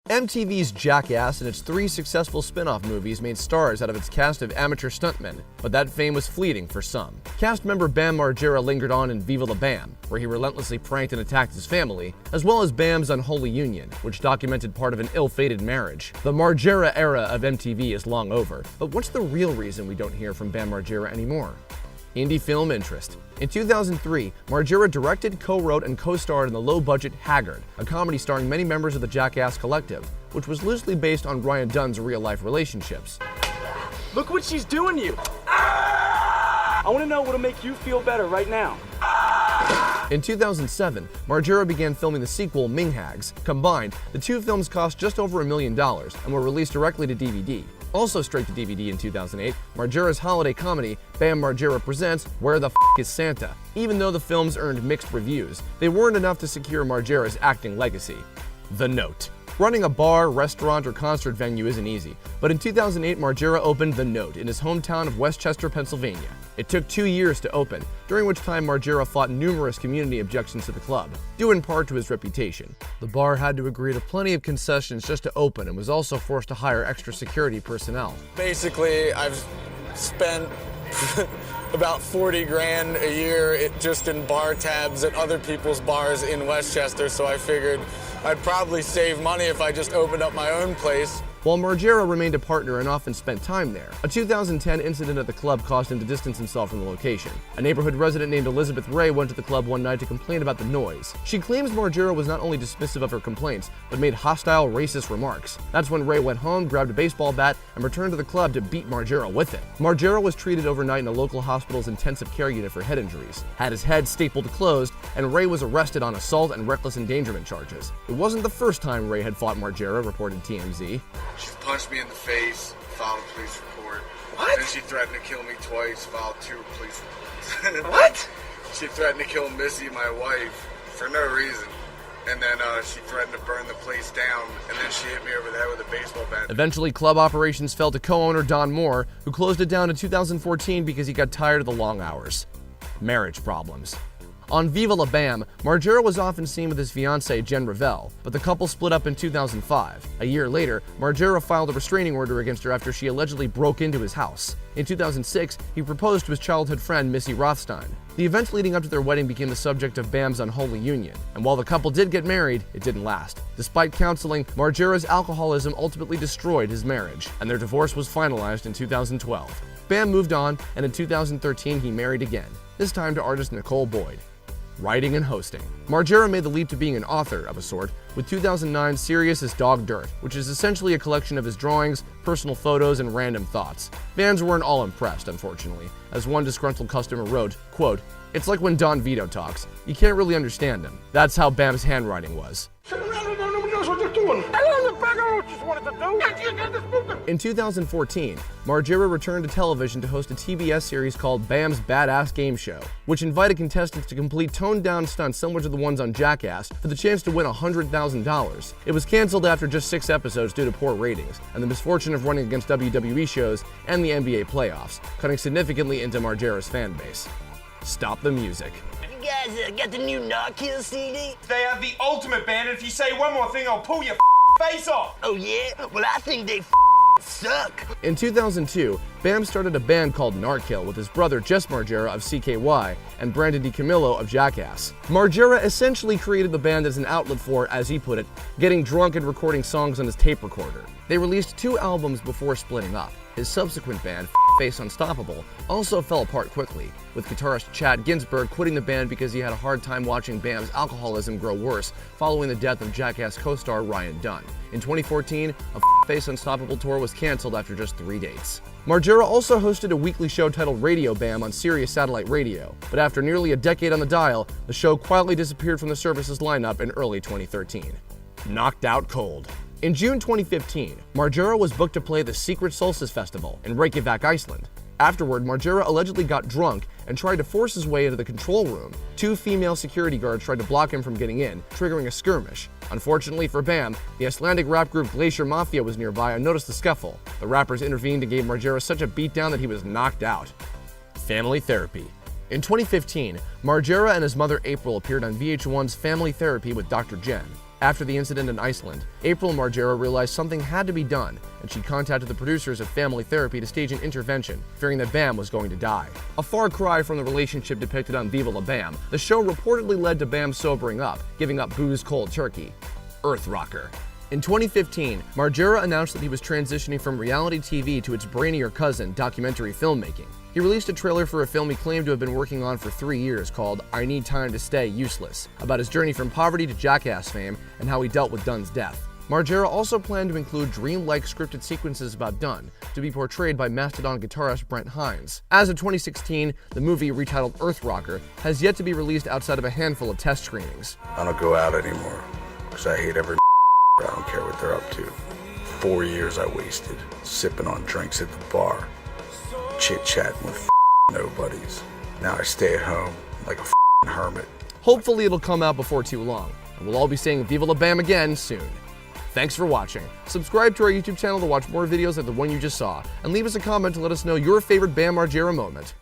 MTV's Jackass and its 3 successful spin-off movies made stars out of its cast of amateur stuntmen, but that fame was fleeting for some. Cast member Bam Margera lingered on in Viva La Bam, where he relentlessly pranked and attacked his family, as well as Bam's Unholy Union, which documented part of an ill-fated marriage. The Margera era of MTV is long over, but what's the real reason we don't hear from Bam Margera anymore? Indie film interest. In 2003, Margera directed, co-wrote, and co-starred in the low-budget Haggard, a comedy starring many members of the Jackass collective, which was loosely based on Ryan Dunn's real-life relationships. Look what she's doing to you! I want to know what'll make you feel better right now. In 2007, Margera began filming the sequel Ming Hags. Combined, the 2 films cost just over $1 million and were released directly to DVD. Also straight to DVD in 2008, Margera's holiday comedy, Bam Margera Presents Where the F*** is Santa? Even though the films earned mixed reviews, they weren't enough to secure Margera's acting legacy. The Note. Running a bar, restaurant, or concert venue isn't easy, but in 2008, Margera opened The Note in his hometown of Westchester, Pennsylvania. It took 2 years to open, during which time Margera fought numerous community objections to the club, due in part to his reputation. The bar had to agree to plenty of concessions just to open and was also forced to hire extra security personnel. Basically, I've spent about 40 grand a year just in bar tabs at other people's bars in Westchester, so I figured I'd probably save money if I just opened up my own place. While Margera remained a partner and often spent time there, a 2010 incident at the club caused him to distance himself from the location. A neighborhood resident named Elizabeth Ray went to the club one night to complain about the noise. She claims Margera was not only dismissive of her complaints, but made hostile, racist remarks. That's when Ray went home, grabbed a baseball bat, and returned to the club to beat Margera with it. Margera was treated overnight in a local hospital's intensive care unit for head injuries, had his head stapled closed, and Ray was arrested on assault and reckless endangerment charges. It wasn't the first time Ray had fought Margera, reported TMZ. She punched me in the face, filed a police report. What? Then she threatened to kill me twice, filed 2 police reports. What? She threatened to kill Missy, my wife, for no reason. And then she threatened to burn the place down, and then she hit me over the head with a baseball bat. Eventually, club operations fell to co-owner Don Moore, who closed it down in 2014 because he got tired of the long hours. Marriage problems. On Viva La Bam, Margera was often seen with his fiancée Jen Revelle, but the couple split up in 2005. A year later, Margera filed a restraining order against her after she allegedly broke into his house. In 2006, he proposed to his childhood friend Missy Rothstein. The events leading up to their wedding became the subject of Bam's Unholy Union, and while the couple did get married, it didn't last. Despite counseling, Margera's alcoholism ultimately destroyed his marriage, and their divorce was finalized in 2012. Bam moved on, and in 2013 he married again, this time to artist Nicole Boyd. Writing and hosting. Margera made the leap to being an author of a sort with 2009's Serious as Dog Dirt, which is essentially a collection of his drawings, personal photos, and random thoughts. Fans weren't all impressed, unfortunately, as one disgruntled customer wrote, quote, "It's like when Don Vito talks. You can't really understand him." That's how Bam's handwriting was. In 2014, Margera returned to television to host a TBS series called Bam's Badass Game Show, which invited contestants to complete toned-down stunts similar to the ones on Jackass for the chance to win $100,000. It was canceled after just 6 episodes due to poor ratings, and the misfortune of running against WWE shows and the NBA playoffs, cutting significantly into Margera's fan base. Stop the music. You guys got the new Knockkill CD? They have the ultimate band, and if you say one more thing, I'll pull your face off. Oh yeah? Well, I think they suck. In 2002, Bam started a band called Narkill with his brother Jess Margera of CKY and Brandon DiCamillo of Jackass. Margera essentially created the band as an outlet for, as he put it, getting drunk and recording songs on his tape recorder. They released 2 albums before splitting up. His subsequent band, Face Unstoppable, also fell apart quickly, with guitarist Chad Ginsburg quitting the band because he had a hard time watching Bam's alcoholism grow worse following the death of Jackass co-star Ryan Dunn. In 2014, a Face Unstoppable tour was canceled after just 3 dates. Margera also hosted a weekly show titled Radio Bam on Sirius Satellite Radio, but after nearly a decade on the dial, the show quietly disappeared from the service's lineup in early 2013. Knocked out cold. In June 2015, Margera was booked to play the Secret Solstice Festival in Reykjavik, Iceland. Afterward, Margera allegedly got drunk and tried to force his way into the control room. 2 female security guards tried to block him from getting in, triggering a skirmish. Unfortunately for Bam, the Icelandic rap group Glacier Mafia was nearby and noticed the scuffle. The rappers intervened and gave Margera such a beatdown that he was knocked out. Family therapy. In 2015, Margera and his mother April appeared on VH1's Family Therapy with Dr. Jen. After the incident in Iceland, April and Margera realized something had to be done, and she contacted the producers of Family Therapy to stage an intervention, fearing that Bam was going to die. A far cry from the relationship depicted on Viva La Bam, the show reportedly led to Bam sobering up, giving up booze cold turkey. Earth Rocker. In 2015, Margera announced that he was transitioning from reality TV to its brainier cousin, documentary filmmaking. He released a trailer for a film he claimed to have been working on for 3 years called I Need Time to Stay Useless, about his journey from poverty to Jackass fame and how he dealt with Dunn's death. Margera also planned to include dreamlike scripted sequences about Dunn, to be portrayed by Mastodon guitarist Brent Hines. As of 2016, the movie, retitled Earth Rocker, has yet to be released outside of a handful of test screenings. I don't go out anymore because I hate every I don't care what they're up to. 4 years I wasted sipping on drinks at the bar, chit-chatting with nobodies. Now I stay at home like a hermit. Hopefully it'll come out before too long, and we'll all be saying Viva La Bam again soon. Thanks for watching. Subscribe to our YouTube channel to watch more videos like the one you just saw, and leave us a comment to let us know your favorite Bam Margera moment.